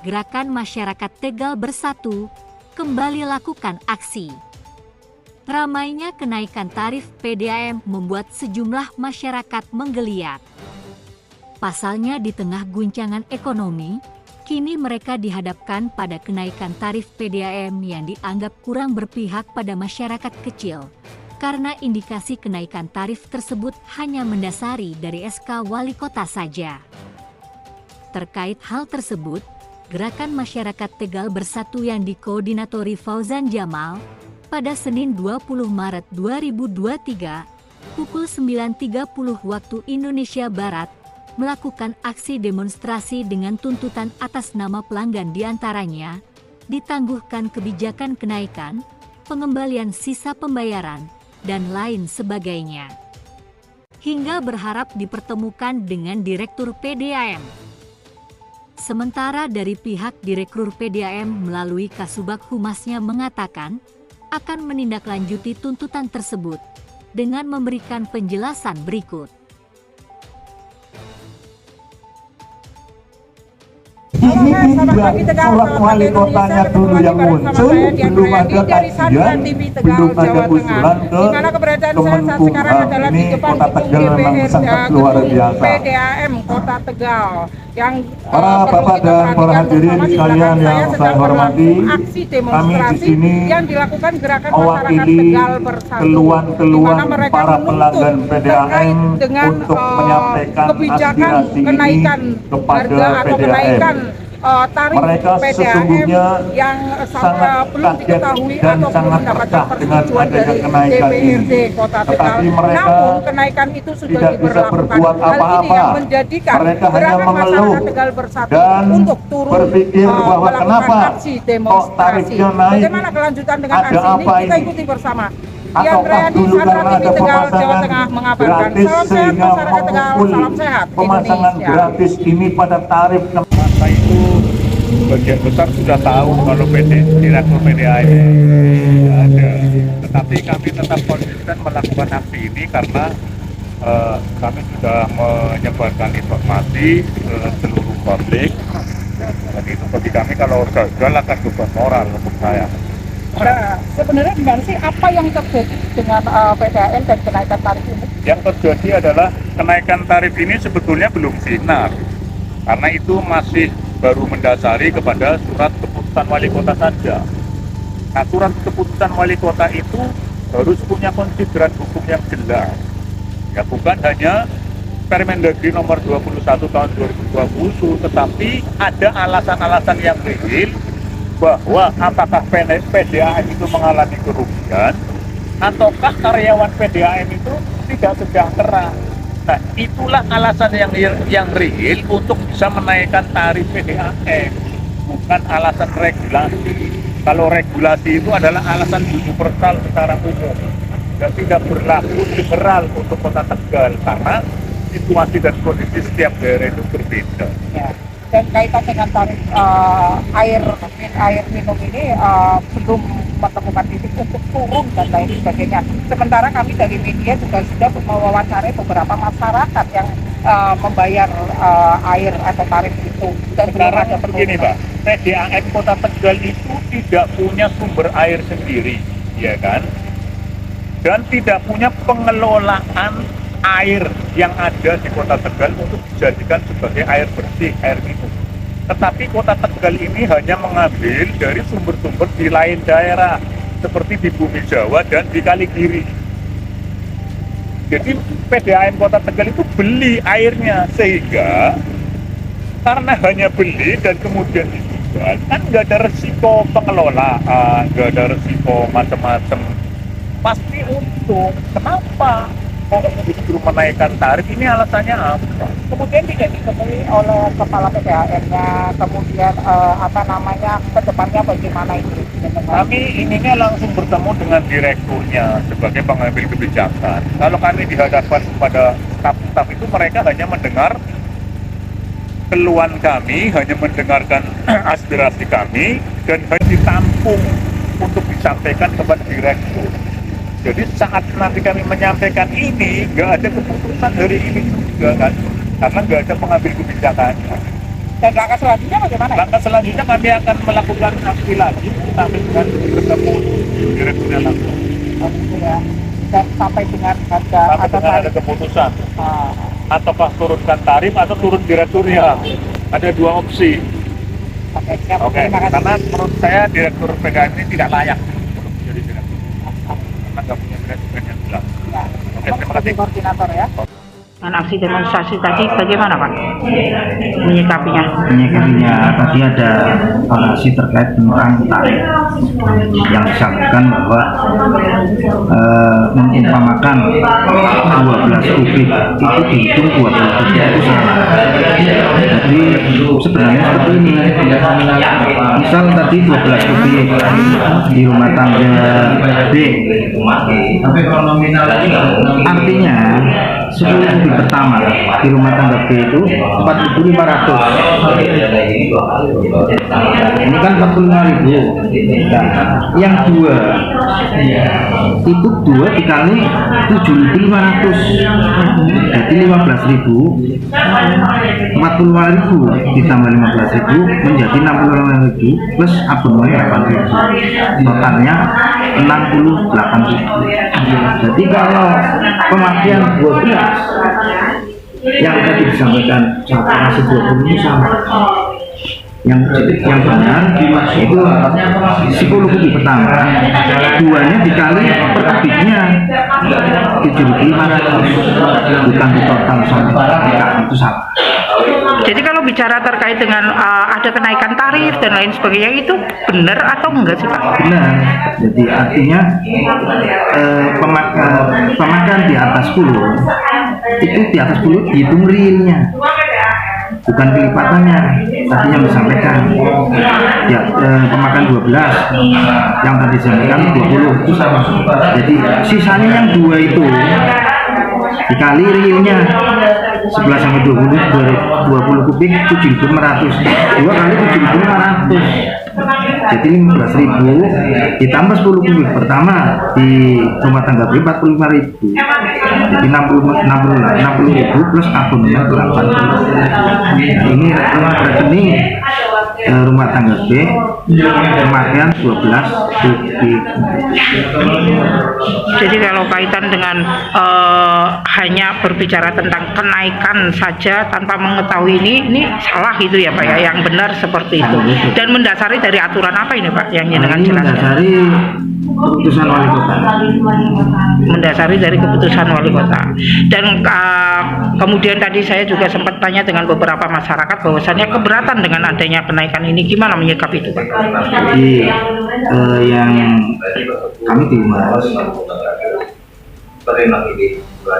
Gerakan Masyarakat Tegal Bersatu kembali lakukan aksi. Ramainya kenaikan tarif PDAM membuat sejumlah masyarakat menggeliat. Pasalnya di tengah guncangan ekonomi, kini mereka dihadapkan pada kenaikan tarif PDAM yang dianggap kurang berpihak pada masyarakat kecil, karena indikasi kenaikan tarif tersebut hanya mendasari dari SK Wali Kota saja. Terkait hal tersebut, Gerakan Masyarakat Tegal Bersatu yang dikoordinatori Fauzan Jamal pada Senin 20 Maret 2023 pukul 9.30 waktu Indonesia Barat melakukan aksi demonstrasi dengan tuntutan atas nama pelanggan diantaranya ditangguhkan kebijakan kenaikan, pengembalian sisa pembayaran, dan lain sebagainya. Hingga berharap dipertemukan dengan Direktur PDAM. Sementara dari pihak Direktur PDAM melalui Kasubag Humasnya mengatakan akan menindaklanjuti tuntutan tersebut dengan memberikan penjelasan berikut. Ini tidak surat wali kotanya dulu yang muncul, belum ada kajian, belum ada usulan ke Kemenkumham. Ini Kota Tegal memang sangat luar biasa. PDAM Kota Tegal yang para bapak dan para hadirin sekalian yang saya hormati, kami di sini yang dilakukan Gerakan Masyarakat mewakili Tegal Bersatu, keluhan-keluhan para pelanggan PDAM untuk menyampaikan aspirasi ini kepada PDAM. Tarif mereka PDAM sesungguhnya yang sangat belum kaget diketahui dan atau sangat mendapatkan resah dengan persetujuan adanya dari kenaikan DPRD ini. Kota Tegal. Tetapi mereka Namun kenaikan itu sudah tidak bisa diberlakukan. berbuat Hal ini apa-apa. yang menjadikan Mereka hanya Gerakan mengeluh Masyarakat Tegal Bersatu dan untuk turun berpikir bahwa melakukan kenapa aksi kok demonstrasi. tarifnya naik? Bagaimana kelanjutan dengan Ada aksi ini? apa Kita ini? ikuti bersama. Ataukah dulu karena ada pemasangan gratis sehingga mengumpul pemasangan gratis ini pada tarif masa itu bagian besar sudah tahu kalau Direktur PDAM tidak ada. Tetapi kami tetap konsisten melakukan aksi ini karena kami sudah menyebarkan informasi ke seluruh publik. Jadi itu bagi kami kalau gagal akan beban moral untuk saya. Nah, sebenarnya gimana sih apa yang terjadi dengan PDAM dan kenaikan tarif ini? Yang terjadi adalah kenaikan tarif ini sebetulnya belum final, karena itu masih baru mendasari kepada surat keputusan wali kota saja. Nah, surat keputusan wali kota itu harus punya konsideran hukum yang jelas. Ya, bukan hanya Permendagri nomor 21 tahun 2020, tetapi ada alasan-alasan yang real bahwa apakah PDAM itu mengalami kerugian ataukah karyawan PDAM itu tidak sejahtera. Nah, itulah alasan yang real untuk bisa menaikkan tarif PDAM, bukan alasan regulasi. Kalau regulasi itu adalah alasan universal secara umum dan tidak berlaku liberal untuk Kota Tegal karena situasi dan kondisi setiap daerah itu berbeda. Ya. Dan kaitan dengan tarif air minum ini belum menemukan titik untuk turun dan lain sebagainya. Sementara kami dari media juga sudah mewawancarai beberapa masyarakat yang membayar air atau tarif itu. Dan sekarang begini Pak, PDAM Kota Tegal itu tidak punya sumber air sendiri, ya kan? Dan tidak punya pengelolaan air yang ada di Kota Tegal untuk dijadikan sebagai air bersih, air minum. Tetapi Kota Tegal ini hanya mengambil dari sumber-sumber di lain daerah, seperti di Bumi Jawa dan di Kaligiri. Jadi PDAM Kota Tegal itu beli airnya, sehingga karena hanya beli dan kemudian dijual, kan nggak ada resiko pengelolaan, nggak ada resiko macam-macam. Pasti untung. Kenapa kok justru menaikkan tarif? Ini alasannya apa? Kemudian tidak ditemui oleh kepala PDAM-nya, kemudian ke depannya bagaimana ini? Kami ininya langsung bertemu dengan direkturnya sebagai pengambil kebijakan. Kalau kami dihadapkan pada staf-staf itu, mereka hanya mendengar keluhan kami, hanya mendengarkan aspirasi kami, dan hanya ditampung untuk disampaikan kepada direktur. Jadi saat nanti kami menyampaikan ini, nggak ada keputusan dari ini juga kan, karena nggak ada pengambil kebijakannya. Dan langkah selanjutnya bagaimana? Langkah selanjutnya kami akan melakukan aksi lagi sampai dengan bertemu direkturnya langsung. Oh, gitu ya. Dan sampai dengan Ada keputusan. Ataukah turunkan tarif atau turun direkturnya. Ada dua opsi. Oke, siap. Oke, Terima kasih. karena menurut saya direktur PDAM ini tidak layak untuk menjadi direktur. Karena nggak punya manajemen yang jelas. Ya. Oke, terima kasih. Koordinator ya. Dengan aksi demonstrasi tadi bagaimana Pak menyikapinya? Menyikapinya tadi ada orasi terkait tentang tarif yang disampaikan bahwa mengumpamakan 12 kubik itu dihitung 20 kubik itu salah. Jadi sebenarnya seperti ini, misal tadi 12 kubik di rumah tangga B, artinya 10 kubik pertama di rumah tangga B itu 4.500. Ini kan 45.000. Nah, yang dua itu 2 dikali 7.500, jadi 15.000. 45.000 ditambah 15.000 menjadi 65.000 plus abonemen 8.000, totalnya 68.000. Jadi kalau pemakaian 12 yang tadi disampaikan saturasi 20 ini sama. Yang benar itu 10 kubik pertama, duanya dikali per kubiknya 7.500, bukan di total sama, itu salah. Jadi kalau bicara terkait dengan ada kenaikan tarif dan lain sebagainya itu benar atau enggak sih Pak? Benar. Jadi artinya pemakaian di atas 10 itu di atas 10 dihitung realnya, bukan kelipatannya. Tadi yang disampaikan ya, pemakaian 12 yang tadi disampaikan 20 itu sama. Jadi sisanya yang 2 itu dikali realnya 11 sampai 20 kubik 7.500, 2 kali 7.500, jadi 15.000 ditambah 10 kubik pertama di rumah tangga B 45.000, jadi 60.000 plus abonemen 8.000. Nah, ini rekening rumah tangga B pemakaian 12 kubik. Jadi kalau kaitan dengan hanya berbicara tentang kenaikan saja tanpa mengetahui ini salah gitu ya Pak ya, yang benar seperti itu. Dan mendasari dari aturan apa ini Pak yang jenengan jelaskan? Mendasari keputusan wali kota. Mendasari dari keputusan wali kota. Dan kemudian tadi saya juga sempat tanya dengan beberapa masyarakat bahwasannya keberatan dengan adanya kenaikan ini, gimana menyikapi itu Pak? Jadi yang kami terima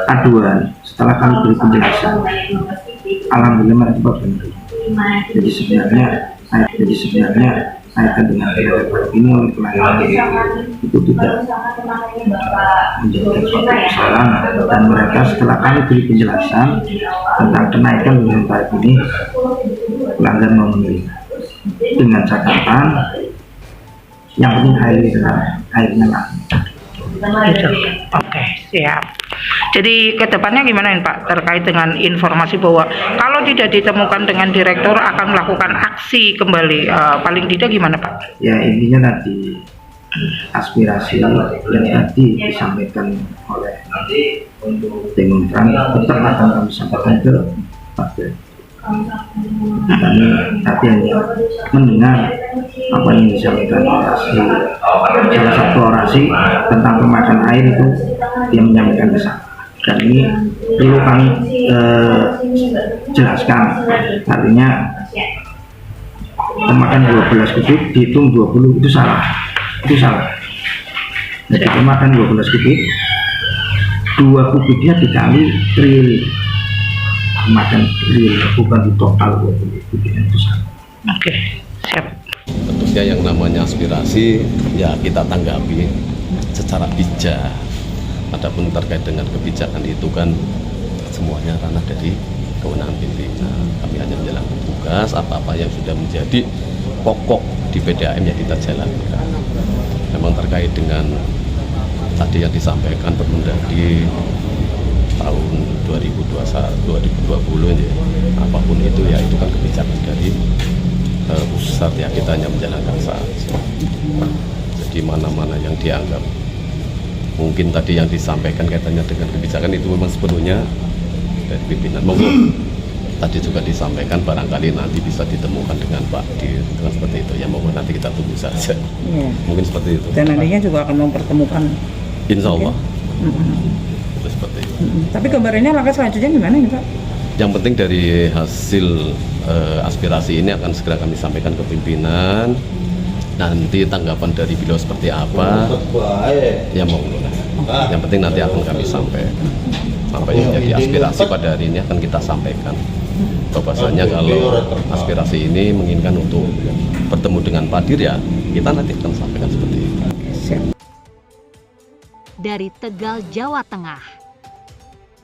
aduan setelah kami beri penjelasan, alhamdulillah mereka benar. Jadi sebenarnya kaitan dengan pendapat ini oleh pelayanan itu tidak menjadi suatu kesalahan, dan mereka setelah kami beri penjelasan tentang kenaikan tarif ini, pelanggan mau menerima dengan catatan yang penting airnya lah. Oke, siap. Jadi kedepannya gimana ini Pak terkait dengan informasi bahwa kalau tidak ditemukan dengan direktur akan melakukan aksi kembali, paling tidak gimana Pak? Ya intinya tadi aspirasi yang tadi disampaikan oleh demonstran tetap akan kami sampaikan ke Pak Direktur. Kami tadi hanya mendengar apa yang disampaikan orasi, salah satu orasi tentang pemakaian air itu dia menyampaikan ke saya, dan ini perlu kami jelaskan. Artinya pemakaian 12 kubik dihitung 20 itu salah, jadi pemakaian 12 kubik 2 kubiknya dikali real, makan real, bukan di total 20 kubiknya itu salah. Oke, siap. Tentunya yang namanya aspirasi ya kita tanggapi secara bijak. Adapun terkait dengan kebijakan itu kan semuanya ranah dari kewenangan pimpinan. Kami hanya menjalankan tugas, apa-apa yang sudah menjadi pokok di PDAM yang kita jalankan. Memang terkait dengan tadi yang disampaikan Permendagri tahun 2020 ya, apapun itu ya itu kan kebijakan dari pusat ya, kita hanya menjalankan saja. Jadi mana-mana yang dianggap mungkin tadi yang disampaikan kaitannya dengan kebijakan itu memang sepenuhnya dari pimpinan. Monggo tadi juga disampaikan barangkali nanti bisa ditemukan dengan Pak Dir, dengan seperti itu ya, monggo nanti kita tunggu saja. Iya. Mungkin seperti itu. Dan nantinya juga akan mempertemukan. Insya Allah. Mm-hmm. Seperti itu. Tapi kabarnya langkah selanjutnya gimana nih Pak? Yang penting dari hasil aspirasi ini akan segera kami sampaikan ke pimpinan. Nanti tanggapan dari beliau seperti apa, ya monggo. Yang penting nanti akan kami sampaikan. Apa yang menjadi aspirasi pada hari ini akan kita sampaikan. Bahwasanya kalau aspirasi ini menginginkan untuk bertemu dengan Pak Dir ya, kita nanti akan sampaikan seperti itu. Dari Tegal, Jawa Tengah,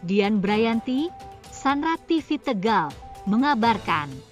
Dian Brayanti, Sanra TV Tegal mengabarkan.